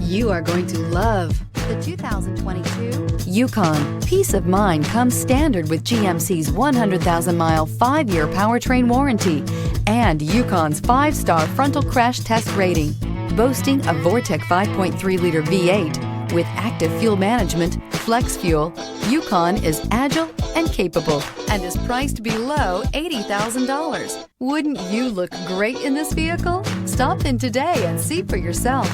You are going to love the 2022 Yukon. Peace of mind comes standard with GMC's 100,000-mile, 5-year powertrain warranty and Yukon's 5-star frontal crash test rating. Boasting a Vortec 5.3-liter V8 with active fuel management, flex fuel, Yukon is agile and capable and is priced below $80,000. Wouldn't you look great in this vehicle? Stop in today and see for yourself.